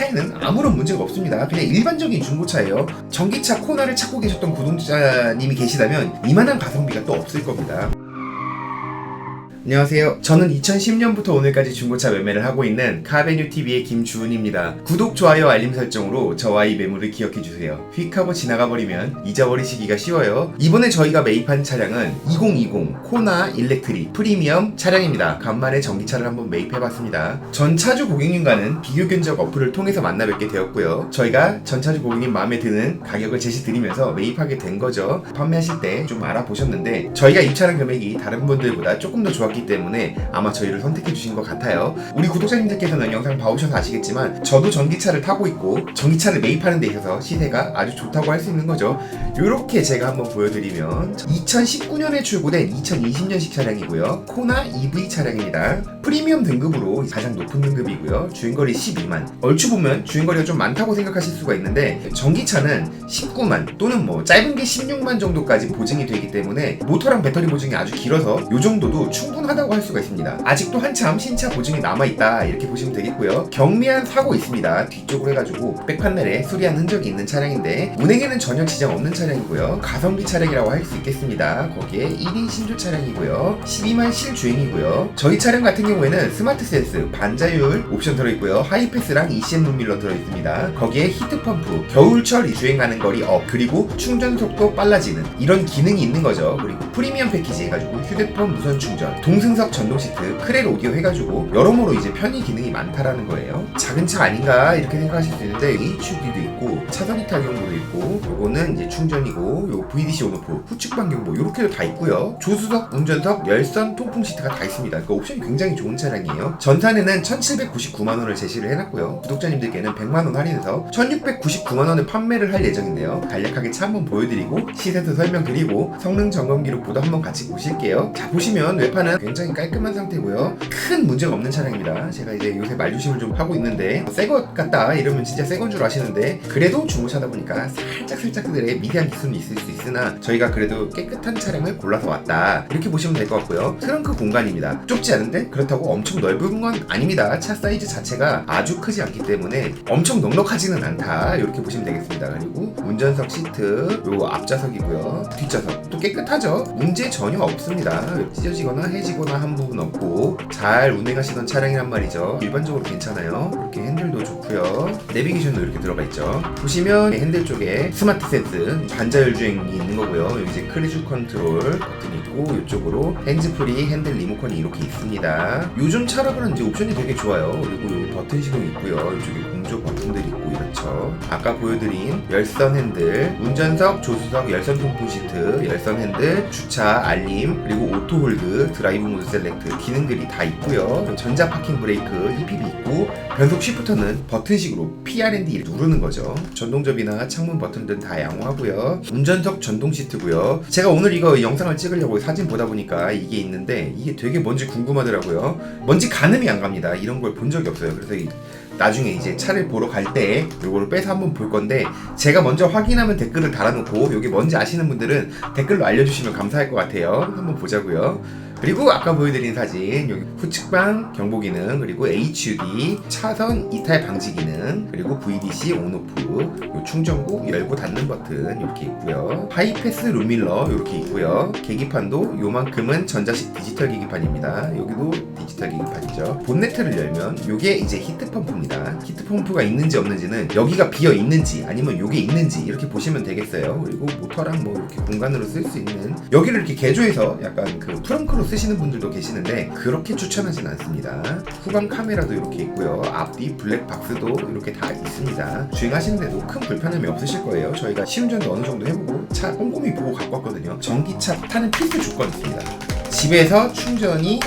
차에는 아무런 문제가 없습니다. 그냥 일반적인 중고차예요. 전기차 코나를 찾고 계셨던 구독자님이 계시다면 이만한 가성비가 또 없을 겁니다. 안녕하세요. 저는 2010년부터 오늘까지 중고차 매매를 하고 있는 카베뉴TV의 김주은입니다. 구독, 좋아요, 알림 설정으로 저와 이 매물을 기억해주세요. 휙 하고 지나가 버리면 잊어버리시기가 쉬워요. 이번에 저희가 매입한 차량은 2020 코나 일렉트릭 프리미엄 차량입니다. 간만에 전기차를 한번 매입해봤습니다. 전차주 고객님과는 비교 견적 어플을 통해서 만나 뵙게 되었고요. 저희가 전차주 고객님 마음에 드는 가격을 제시드리면서 매입하게 된 거죠. 판매하실 때 좀 알아보셨는데 저희가 입차량 금액이 다른 분들보다 조금 더 좋았기 때문에 아마 저희를 선택해 주신 것 같아요. 우리 구독자님들께서는 영상 봐오셔서 아시겠지만 저도 전기차를 타고 있고 전기차를 매입하는 데 있어서 시세가 아주 좋다고 할 수 있는 거죠. 이렇게 제가 한번 보여드리면 2019년에 출고된 2020년식 차량이고요. 코나 EV 차량입니다. 프리미엄 등급으로 가장 높은 등급이고요. 주행거리 12만. 얼추 보면 주행거리가 좀 많다고 생각하실 수가 있는데 전기차는 19만 또는 뭐 짧은 게 16만 정도까지 보증이 되기 때문에 모터랑 배터리 보증이 아주 길어서 이 정도도 충분하다고 할 수가 있습니다. 아직도 한참 신차 보증이 남아있다 이렇게 보시면 되겠고요. 경미한 사고 있습니다. 뒤쪽으로 해가지고 백판넬에 수리한 흔적이 있는 차량인데 운행에는 전혀 지장 없는 차량이고요. 가성비 차량이라고 할 수 있겠습니다. 거기에 1인 신조 차량이고요. 12만 실주행이고요. 저희 차량 같은 경우에는 스마트 센스, 반자율 옵션 들어있고요. 하이패스랑 ECM 룸밀러 들어있습니다. 거기에 히트펌프, 겨울철 주행하는 거리 업, 그리고 충전 속도 빨라지는 이런 기능이 있는 거죠. 그리고 프리미엄 패키지 해가지고 휴대폰 무선 충전, 동승석 전동 시트, 크렐 오디오 해가지고 여러모로 이제 편의 기능이 많다라는 거예요. 작은 차 아닌가 이렇게 생각하실 수 있는데 HUD도 있고 차선 이탈 경보도 있고 요거는 이제 충전이고 요거 VDC 온오프, 후측방 경보 요렇게도 다 있고요. 조수석, 운전석, 열선, 통풍 시트가 다 있습니다. 그러니까 옵션이 굉장히 좋은 차량이에요. 전산에는 1,799만원을 제시를 해놨고요. 구독자님들께는 100만원 할인해서 1,699만원에 판매를 할 예정인데요. 간략하게 차 한번 보여드리고 시세도 설명드리고 성능 점검 기록부도 한번 같이 보실게요. 자, 보시면 외판은 굉장히 깔끔한 상태고요. 큰 문제가 없는 차량입니다. 제가 이제 요새 말조심을 좀 하고 있는데 새 것 같다 이러면 진짜 새 건 줄 아시는데 그래도 중고차다 보니까 살짝들의 미세한 기술은 있을 수 있으나 저희가 그래도 깨끗한 차량을 골라서 왔다 이렇게 보시면 될 것 같고요. 트렁크 공간입니다. 좁지 않은데 그렇다고 엄청 넓은 건 아닙니다. 차 사이즈 자체가 아주 크지 않기 때문에 엄청 넉넉하지는 않다 이렇게 보시면 되겠습니다. 그리고 운전석 시트, 요거 앞좌석이고요. 뒷좌석도 깨끗하죠. 문제 전혀 없습니다. 찢어지거나 해지거나 한 부분 없고 잘 운행하시던 차량이란 말이죠. 일반적으로 괜찮아요. 이렇게 핸들도 좋고요. 내비게이션도 이렇게 들어가 있죠. 보시면 핸들 쪽에 스마트 센스, 반자율 주행이 있는 거고요. 이제 크루즈 컨트롤 버튼이 있고 이쪽으로 핸즈프리 핸들 리모컨이 이렇게 있습니다. 요즘 차량은 이제 옵션이 되게 좋아요. 그리고 요 버튼 시동이 있고요. 이쪽에 공조 버튼들이 있고 이렇죠. 아까 보여드린 열선 핸들, 운전석, 조수석, 열선 통풍 시트, 열선 핸들, 주차 알림, 그리고 오토 홀드, 드라이브 모드 셀렉트 기능들이 다 있고요. 전자 파킹 브레이크, EPB 있고 변속 쉬프터는 버튼식으로 PR&D 누르는 거죠. 전동접이나 창문 버튼들은 다 양호하고요. 운전석 전동 시트고요. 제가 오늘 이거 영상을 찍으려고 사진 보다 보니까 이게 있는데 이게 되게 뭔지 궁금하더라고요. 뭔지 가늠이 안 갑니다. 이런 걸 본 적이 없어요. 그래서 나중에 이제 차를 보러 갈 때 이거를 빼서 한번 볼 건데 제가 먼저 확인하면 댓글을 달아놓고 이게 뭔지 아시는 분들은 댓글로 알려주시면 감사할 것 같아요. 한번 보자고요. 그리고 아까 보여드린 사진 여기 후측방 경보 기능, 그리고 HUD 차선 이탈 방지 기능, 그리고 VDC 온오프, 요 충전구 열고 닫는 버튼 이렇게 있고요. 하이패스 룸밀러 이렇게 있고요. 계기판도 요만큼은 전자식 디지털 계기판입니다. 여기도 디지털 계기판이죠. 본네트를 열면 요게 이제 히트펌프입니다. 히트펌프가 있는지 없는지는 여기가 비어 있는지 아니면 요게 있는지 이렇게 보시면 되겠어요. 그리고 모터랑 뭐 이렇게 공간으로 쓸 수 있는 여기를 이렇게 개조해서 약간 그 트렁크로 쓰시는 분들도 계시는데 그렇게 추천하진 않습니다. 후방 카메라도 이렇게 있고요. 앞뒤 블랙박스도 이렇게 다 있습니다. 주행하시는데도 큰 불편함이 없으실 거예요. 저희가 시운전도 어느 정도 해보고 차 꼼꼼히 보고 갖고 왔거든요. 전기차 타는 필수 조건이 있습니다. 집에서 충전이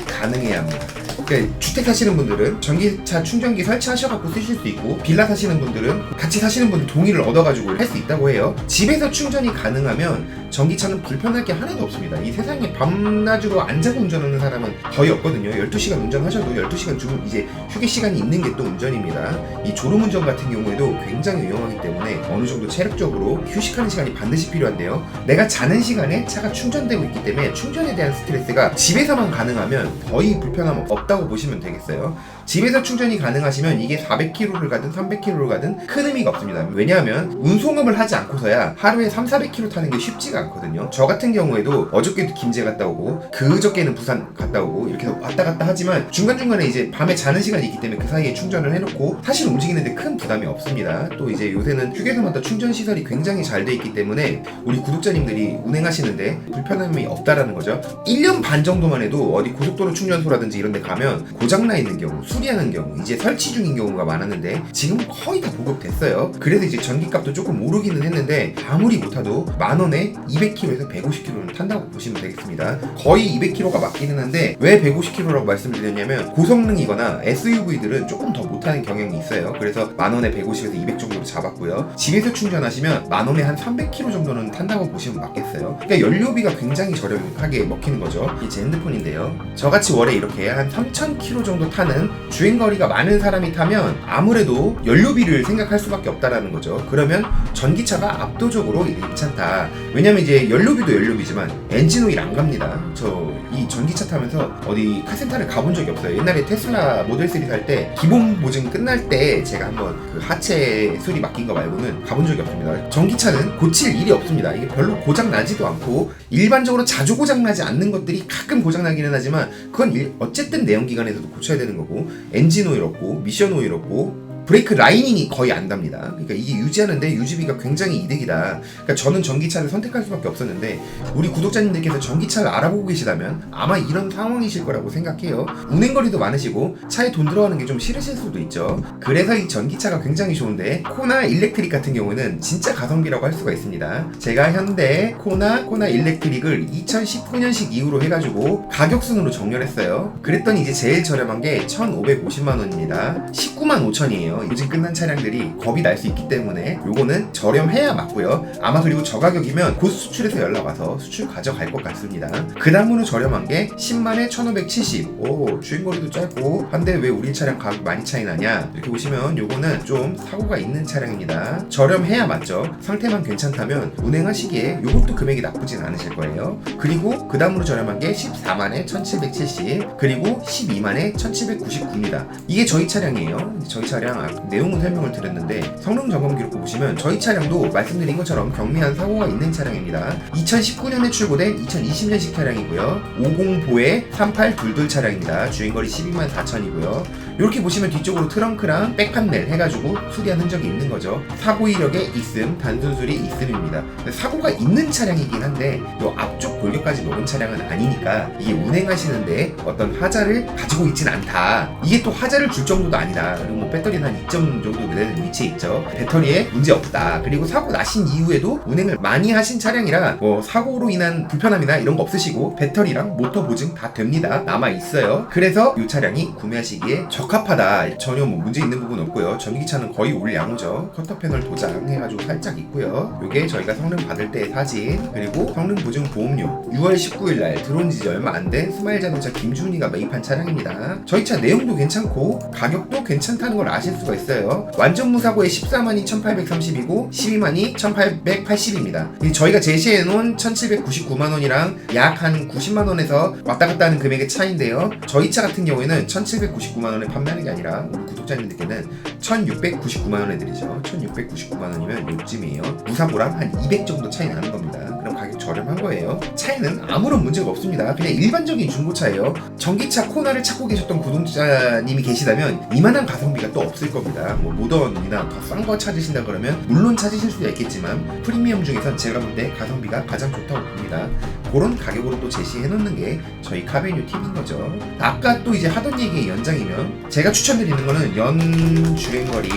가능해야 합니다. 그러니까 주택 사시는 분들은 전기차 충전기 설치하셔갖고 쓰실 수 있고 빌라 사시는 분들은 같이 사시는 분들 동의를 얻어가지고 할 수 있다고 해요. 집에서 충전이 가능하면 전기차는 불편할 게 하나도 없습니다. 이 세상에 밤낮으로 안 자고 운전하는 사람은 거의 없거든요. 12시간 운전하셔도 12시간 중 이제 휴게 시간이 있는 게 또 운전입니다. 이 졸음운전 같은 경우에도 굉장히 위험하기 때문에 어느 정도 체력적으로 휴식하는 시간이 반드시 필요한데요. 내가 자는 시간에 차가 충전되고 있기 때문에 충전에 대한 스트레스가 집에서만 가능하면 거의 불편함 없다고 보시면 되겠어요. 집에서 충전이 가능하시면 이게 400km를 가든 300km를 가든 큰 의미가 없습니다. 왜냐하면 운송업을 하지 않고서야 하루에 300-400km 타는 게 쉽지가 않거든요. 저 같은 경우에도 어저께도 김제 갔다 오고 그저께는 부산 갔다 오고 이렇게 왔다 갔다 하지만 중간중간에 이제 밤에 자는 시간이 있기 때문에 그 사이에 충전을 해놓고 사실 움직이는데 큰 부담이 없습니다. 또 이제 요새는 휴게소마다 충전 시설이 굉장히 잘 돼 있기 때문에 우리 구독자님들이 운행하시는데 불편함이 없다라는 거죠. 1년 반 정도만 해도 어디 고속도로 충전소라든지 이런 데 가면 고장나 있는 경우, 수리하는 경우, 이제 설치 중인 경우가 많았는데 지금 거의 다 보급됐어요. 그래서 이제 전기값도 조금 오르기는 했는데 아무리 못하도 만원에 200km에서 150km는 탄다고 보시면 되겠습니다. 거의 200km가 맞기는 한데 왜 150km라고 말씀을 드렸냐면 고성능이거나 SUV들은 조금 더 못하는 경향이 있어요. 그래서 만원에 150에서 200 정도로 잡았고요. 집에서 충전하시면 만원에 한 300km 정도는 탄다고 보시면 맞겠어요. 그러니까 연료비가 굉장히 저렴하게 먹히는 거죠. 이게 제 핸드폰인데요. 저같이 월에 이렇게 한 3000km 정도 타는 주행거리가 많은 사람이 타면 아무래도 연료비를 생각할 수밖에 없다라는 거죠. 그러면 전기차가 압도적으로 괜찮다. 왜냐면 이제 연료비도 연료비지만 엔진오일 안 갑니다. 저 이 전기차 타면서 어디 카센터를 가본 적이 없어요. 옛날에 테슬라 모델 3 살 때 기본 보증 끝날 때 제가 한번 그 하체 수리 맡긴 거 말고는 가본 적이 없습니다. 전기차는 고칠 일이 없습니다. 이게 별로 고장 나지도 않고 일반적으로 자주 고장 나지 않는 것들이 가끔 고장 나기는 하지만 그건 어쨌든 내연기관에서도 고쳐야 되는 거고 엔진 오일 없고 미션 오일 없고 브레이크 라이닝이 거의 안 답니다. 그러니까 이게 유지하는데 유지비가 굉장히 이득이다. 그러니까 저는 전기차를 선택할 수밖에 없었는데 우리 구독자님들께서 전기차를 알아보고 계시다면 아마 이런 상황이실 거라고 생각해요. 운행거리도 많으시고 차에 돈 들어가는 게 좀 싫으실 수도 있죠. 그래서 이 전기차가 굉장히 좋은데 코나 일렉트릭 같은 경우는 진짜 가성비라고 할 수가 있습니다. 제가 현대 코나 일렉트릭을 2019년식 이후로 해가지고 가격순으로 정렬했어요. 그랬더니 이제 제일 저렴한 게 1,550만원입니다. 195,000이에요. 요즘 끝난 차량들이 겁이 날 수 있기 때문에 요거는 저렴해야 맞고요. 아마 그리고 저 가격이면 곧 수출해서 연락 와서 수출 가져갈 것 같습니다. 그 다음으로 저렴한 게 10만에 1,570. 오, 주행거리도 짧고 한데 왜 우리 차량 가격 많이 차이 나냐? 이렇게 보시면 요거는 좀 사고가 있는 차량입니다. 저렴해야 맞죠. 상태만 괜찮다면 운행하시기에 요것도 금액이 나쁘진 않으실 거예요. 그리고 그 다음으로 저렴한 게 14만에 1,770 그리고 12만에 1,799입니다. 이게 저희 차량이에요. 저희 차량 내용은 설명을 드렸는데 성능 점검 기록 보시면 저희 차량도 말씀드린 것처럼 경미한 사고가 있는 차량입니다. 2019년에 출고된 2020년식 차량이고요. 50보에 3822 차량입니다. 주행거리 124,000이고요. 이렇게 보시면 뒤쪽으로 트렁크랑 백판넬 해가지고 수리한 흔적이 있는 거죠. 사고 이력에 있음, 단순 수리 있음입니다. 사고가 있는 차량이긴 한데 이 앞쪽 골격까지 먹은 차량은 아니니까 이게 운행하시는데 어떤 하자를 가지고 있진 않다. 이게 또 하자를 줄 정도도 아니다. 그리고 뭐 배터리는 한 2점 정도 되는 위치에 있죠. 배터리에 문제 없다. 그리고 사고 나신 이후에도 운행을 많이 하신 차량이라 뭐 사고로 인한 불편함이나 이런 거 없으시고 배터리랑 모터 보증 다 됩니다. 남아 있어요. 그래서 이 차량이 구매하시기에 적합하다. 전혀 뭐 문제 있는 부분 없고요. 전기차는 거의 올 양호죠. 커터 패널 도장해가지고 살짝 있고요. 요게 저희가 성능 받을 때의 사진 그리고 성능 보증 보험료 6월 19일날 들어온 지 얼마 안 된 스마일 자동차 김주훈이가 매입한 차량입니다. 저희 차 내용도 괜찮고 가격도 괜찮다는 걸 아실 수가 있어요. 완전 무사고에 14만이 1,830이고 12만이 1,880입니다. 저희가 제시해놓은 1,799만원이랑 약 한 90만원에서 왔다 갔다 하는 금액의 차이인데요. 저희 차 같은 경우에는 1,799만원에 판매하는 게 아니라 우리 구독자님들께는 1,699만원에 드리죠. 1,699만원이면 요쯤이에요. 무사고랑 한 200 정도 차이 나는 겁니다. 그럼 가격 저렴한 거예요. 차이는 아무런 문제가 없습니다. 그냥 일반적인 중고차예요. 전기차 코나를 찾고 계셨던 구독자님이 계시다면 이만한 가성비가 또 없을 겁니다. 뭐 모던이나 더 싼 거 찾으신다 그러면 물론 찾으실 수도 있겠지만 프리미엄 중에선 제가 볼 때 가성비가 가장 좋다고 봅니다. 그런 가격으로 또 제시해 놓는 게 저희 카베뉴 팁인 거죠. 아까 또 이제 하던 얘기의 연장이면 제가 추천드리는 거는 연 주행거리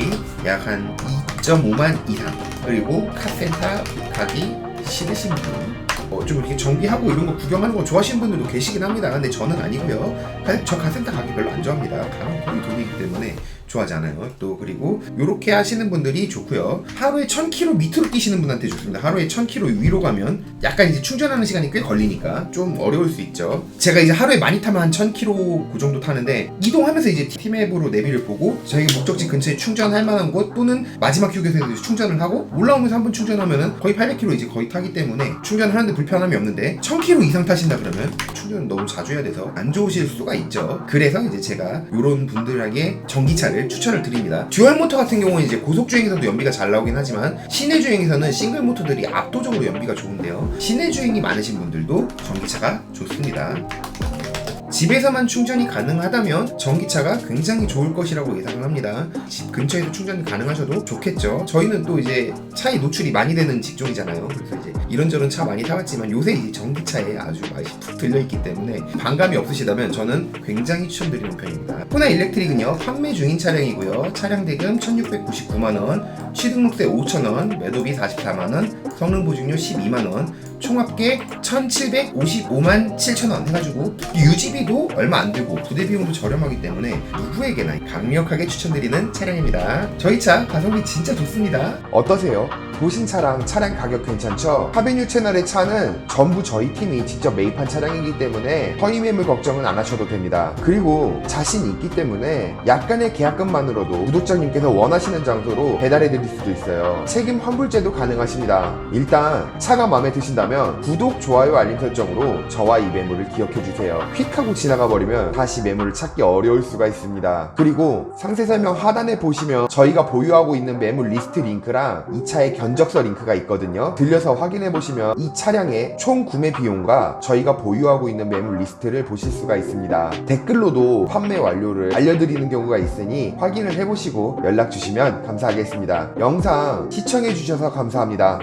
약 한 2.5만 이상 그리고 카센터 가기 싫으신 분 좀 이렇게 정비하고 이런 거 구경하는 거 좋아하시는 분들도 계시긴 합니다. 근데 저는 아니고요. 저 카센터 가기 별로 안 좋아합니다. 가면 거의 돈이기 때문에 좋아하지 않아요. 또 그리고 요렇게 하시는 분들이 좋고요. 하루에 1000km 밑으로 뛰시는 분한테 좋습니다. 하루에 1000km 위로 가면 약간 이제 충전하는 시간이 꽤 걸리니까 좀 어려울 수 있죠. 제가 이제 하루에 많이 타면 한 1000km 그 정도 타는데 이동하면서 이제 티맵으로 내비를 보고 저희 목적지 근처에 충전할 만한 곳 또는 마지막 휴게소에서 충전을 하고 올라오면서 한 번 충전하면은 거의 800km 이제 거의 타기 때문에 충전하는데 불편함이 없는데 1000km 이상 타신다 그러면 충전을 너무 자주 해야 돼서 안 좋으실 수가 있죠. 그래서 이제 제가 이런 분들에게 전기차를 추천을 드립니다. 듀얼 모터 같은 경우는 이제 고속 주행에서도 연비가 잘 나오긴 하지만 시내 주행에서는 싱글 모터들이 압도적으로 연비가 좋은데요. 시내 주행이 많으신 분들도 전기차가 좋습니다. 집에서만 충전이 가능하다면 전기차가 굉장히 좋을 것이라고 예상을 합니다. 집 근처에서 충전이 가능하셔도 좋겠죠. 저희는 또 이제 차에 노출이 많이 되는 직종이잖아요. 그래서 이제 이런저런 차 많이 타봤지만 요새 이 전기차에 아주 맛이 푹 들려있기 때문에 반감이 없으시다면 저는 굉장히 추천드리는 편입니다. 호나 일렉트릭은요 판매 중인 차량이고요. 차량 대금 1699만원, 취등록세 5,000원, 매도비 44만원, 성능 보증료 12만원, 총합계 1755만 7천원 해가지고 유지비도 얼마 안 들고 부대 비용도 저렴하기 때문에 누구에게나 강력하게 추천드리는 차량입니다. 저희 차 가성비 진짜 좋습니다. 어떠세요? 보신 차량 가격 괜찮죠? 카베뉴 채널의 차는 전부 저희 팀이 직접 매입한 차량이기 때문에 허위 매물 걱정은 안 하셔도 됩니다. 그리고 자신 있기 때문에 약간의 계약금만으로도 구독자님께서 원하시는 장소로 배달해 드릴 수도 있어요. 책임 환불제도 가능하십니다. 일단 차가 마음에 드신다면 구독, 좋아요, 알림 설정으로 저와 이 매물을 기억해 주세요. 휙 하고 지나가 버리면 다시 매물을 찾기 어려울 수가 있습니다. 그리고 상세 설명 하단에 보시면 저희가 보유하고 있는 매물 리스트 링크랑 이 차의 견적서 링크가 있거든요. 들려서 확인해 보시면 이 차량의 총 구매 비용과 저희가 보유하고 있는 매물 리스트를 보실 수가 있습니다. 댓글로도 판매 완료를 알려드리는 경우가 있으니 확인을 해보시고 연락 주시면 감사하겠습니다. 영상 시청해 주셔서 감사합니다.